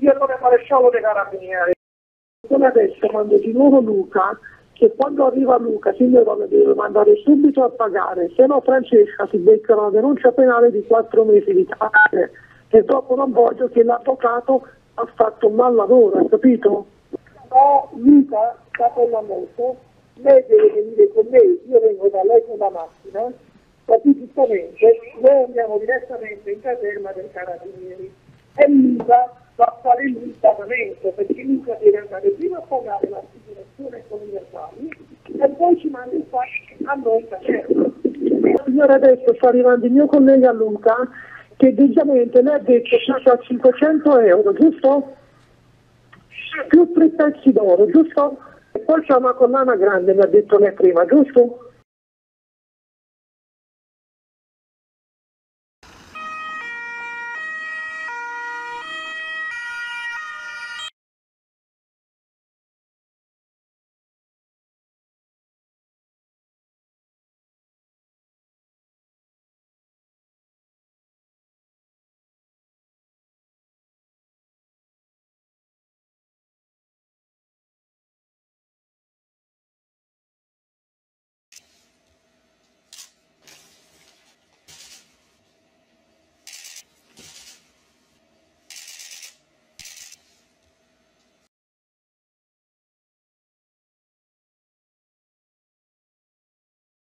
io sono il maresciallo dei carabinieri. Come adesso mando di nuovo Luca, che quando arriva Luca signora mi deve mandare subito a pagare, se no Francesca si becca una denuncia penale di 4 mesi di carcere, e dopo non voglio che l'avvocato ha fatto un mal lavoro, hai capito? No, Luca sta per la moto, lei deve venire con me, io vengo da lei con la macchina, ma più giustamente noi andiamo direttamente in caserma dei carabinieri e Luca va a fare il pagamento, perché Luca deve andare prima a pagare l'assicurazione con i verbali e poi ci manda il fascio a noi in caserma. Signora, adesso sta arrivando il mio collega Luca, che decisamente lei ha detto che ha 500 euro, giusto? Più 3 pezzi d'oro, giusto? E poi c'è una collana grande, mi ha detto lei prima, giusto?